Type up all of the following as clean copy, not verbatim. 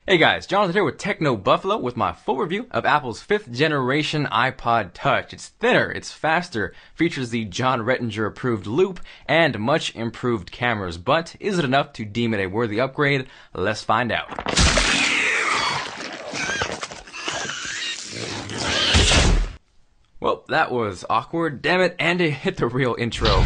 Hey guys, Jonathan here with Techno Buffalo with my full review of Apple's 5th generation iPod Touch. It's thinner, it's faster, features the John Rettinger approved loop, and much improved cameras. But is it enough to deem it a worthy upgrade? Let's find out. Well, that was awkward, damn it, and it hit the real intro.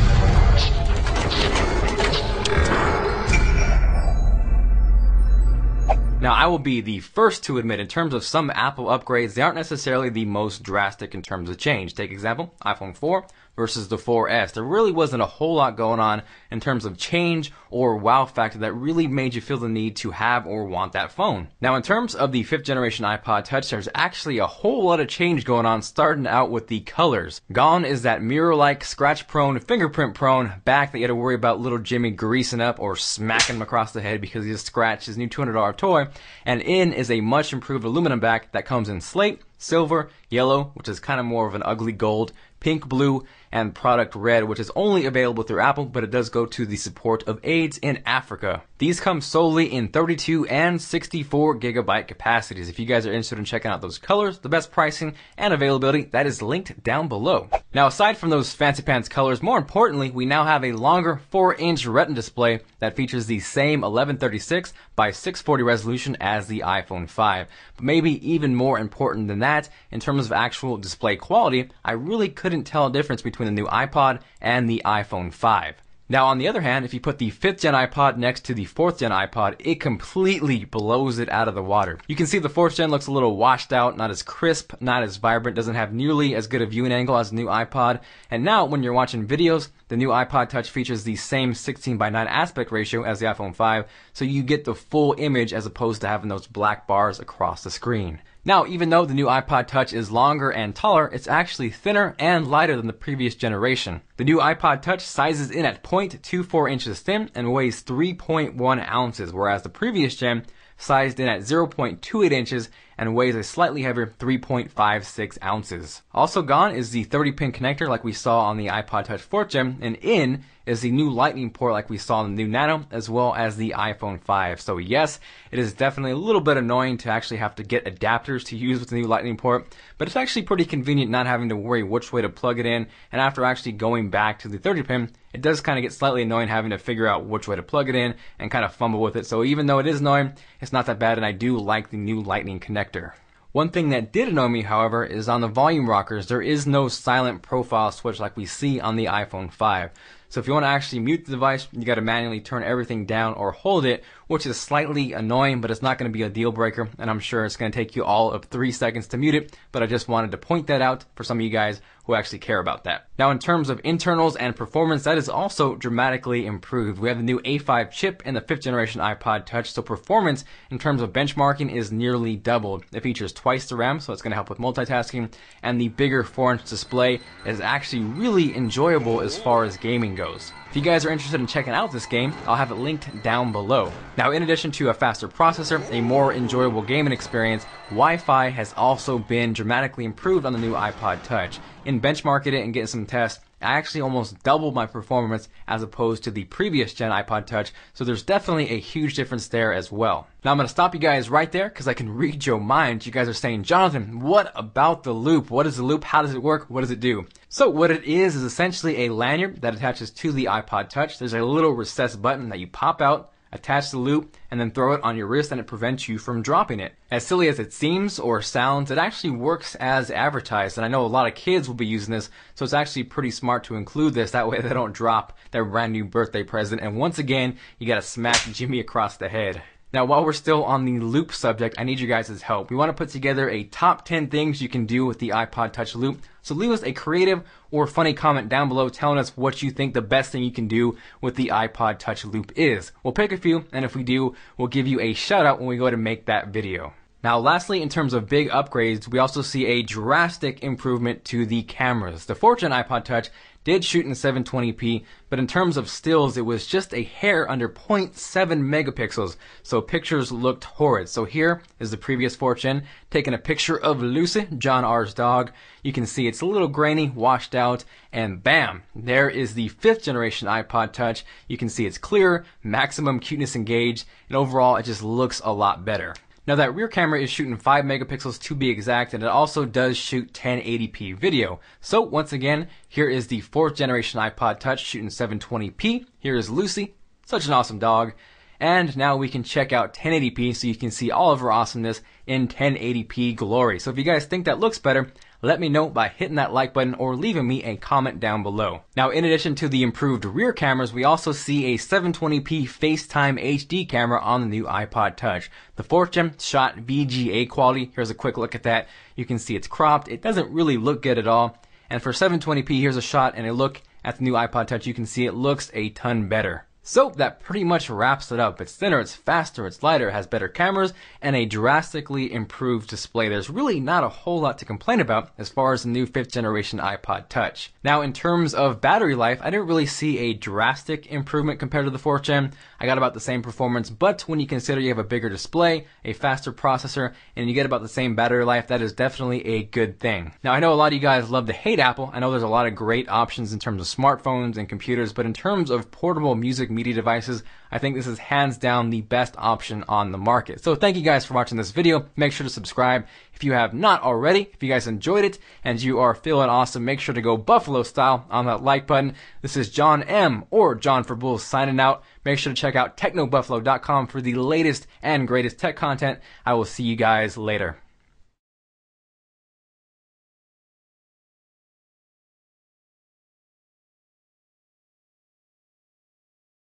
Now, I will be the first to admit, in terms of some Apple upgrades, they aren't necessarily the most drastic in terms of change. Take example, iPhone 4 versus the 4S. There really wasn't a whole lot going on in terms of change or wow factor that really made you feel the need to have or want that phone. Now, in terms of the 5th generation iPod Touch, there's actually a whole lot of change going on, starting out with the colors. Gone is that mirror-like, scratch-prone, fingerprint-prone back that you had to worry about little Jimmy greasing up or smacking him across the head because he just scratched his new $200 toy. And in is a much improved aluminum back that comes in slate, silver, yellow, which is kind of more of an ugly gold, pink, blue, and product red, which is only available through Apple, but it does go to the support of AIDS in Africa. These come solely in 32 and 64 gigabyte capacities. If you guys are interested in checking out those colors, the best pricing and availability, that is linked down below. Now, aside from those fancy pants colors, more importantly, we now have a longer 4-inch Retina display that features the same 1136 by 640 resolution as the iPhone 5. But maybe even more important than that, in terms of actual display quality, I really couldn't tell a difference between the new iPod and the iPhone 5. Now, on the other hand, if you put the 5th gen iPod next to the 4th gen iPod, it completely blows it out of the water. You can see the 4th gen looks a little washed out, not as crisp, not as vibrant, doesn't have nearly as good a viewing angle as the new iPod. And now, when you're watching videos, the new iPod Touch features the same 16:9 aspect ratio as the iPhone 5, so you get the full image as opposed to having those black bars across the screen. Now, even though the new iPod Touch is longer and taller, it's actually thinner and lighter than the previous generation. The new iPod Touch sizes in at 0.24 inches thin and weighs 3.1 ounces, whereas the previous gen sized in at 0.28 inches and weighs a slightly heavier 3.56 ounces. Also gone is the 30-pin connector like we saw on the iPod Touch 4th gen, and in is the new lightning port like we saw in the new Nano, as well as the iPhone 5. So yes, it is definitely a little bit annoying to actually have to get adapters to use with the new lightning port, but it's actually pretty convenient not having to worry which way to plug it in, and after actually going back to the 30-pin, it does kind of get slightly annoying having to figure out which way to plug it in and kind of fumble with it. So even though it is annoying, it's not that bad, and I do like the new lightning connector. One thing that did annoy me, however, is on the volume rockers, there is no silent profile switch like we see on the iPhone 5. So if you want to actually mute the device, you got to manually turn everything down or hold it, which is slightly annoying, but it's not going to be a deal breaker, and I'm sure it's going to take you all of 3 seconds to mute it, but I just wanted to point that out for some of you guys who actually care about that. Now, in terms of internals and performance, that is also dramatically improved. We have the new A5 chip in the 5th generation iPod Touch, so performance in terms of benchmarking is nearly doubled. It features twice the RAM, so it's going to help with multitasking, and the bigger 4-inch display is actually really enjoyable as far as gaming goes. If you guys are interested in checking out this game, I'll have it linked down below. Now, in addition to a faster processor, a more enjoyable gaming experience, Wi-Fi has also been dramatically improved on the new iPod Touch. In benchmarking it and getting some tests, I actually almost doubled my performance as opposed to the previous gen iPod Touch, so there's definitely a huge difference there as well. Now, I'm going to stop you guys right there because I can read your mind. You guys are saying, Jonathan, what about the loop? What is the loop? How does it work? What does it do? So what it is essentially a lanyard that attaches to the iPod Touch. There's a little recessed button that you pop out, attach the loop, and then throw it on your wrist, and it prevents you from dropping it. As silly as it seems or sounds, it actually works as advertised, and I know a lot of kids will be using this, so it's actually pretty smart to include this. That way they don't drop their brand new birthday present, and once again, you gotta smack Jimmy across the head. Now, while we're still on the loop subject, I need you guys' help. We want to put together a top 10 things you can do with the iPod Touch loop. So leave us a creative or funny comment down below telling us what you think the best thing you can do with the iPod Touch loop is. We'll pick a few, and if we do, we'll give you a shout out when we go to make that video. Now, lastly, in terms of big upgrades, we also see a drastic improvement to the cameras. The 4th gen iPod Touch did shoot in 720p, but in terms of stills, it was just a hair under 0.7 megapixels, so pictures looked horrid. So here is the previous 4th gen, taking a picture of Lucy, John R's dog. You can see it's a little grainy, washed out, and bam, there is the 5th generation iPod Touch. You can see it's clear, maximum cuteness engaged, and overall it just looks a lot better. Now that rear camera is shooting 5 megapixels to be exact, and it also does shoot 1080p video. So once again, here is the 4th generation iPod Touch shooting 720p. Here is Lucy, such an awesome dog. And now we can check out 1080p so you can see all of her awesomeness in 1080p glory. So if you guys think that looks better, let me know by hitting that like button or leaving me a comment down below. Now, in addition to the improved rear cameras, we also see a 720p FaceTime HD camera on the new iPod Touch. The 4th gen shot VGA quality. Here's a quick look at that. You can see it's cropped. It doesn't really look good at all. And for 720p, here's a shot and a look at the new iPod Touch. You can see it looks a ton better. So that pretty much wraps it up. It's thinner, it's faster, it's lighter, it has better cameras, and a drastically improved display. There's really not a whole lot to complain about as far as the new 5th generation iPod Touch. Now, in terms of battery life, I didn't really see a drastic improvement compared to the 4th gen. I got about the same performance, but when you consider you have a bigger display, a faster processor, and you get about the same battery life, that is definitely a good thing. Now, I know a lot of you guys love to hate Apple. I know there's a lot of great options in terms of smartphones and computers, but in terms of portable music media devices, I think this is hands down the best option on the market. So thank you guys for watching this video. Make sure to subscribe if you have not already. If you guys enjoyed it and you are feeling awesome, make sure to go Buffalo style on that like button. This is John M. or John for Bulls signing out. Make sure to check out technobuffalo.com for the latest and greatest tech content. I will see you guys later.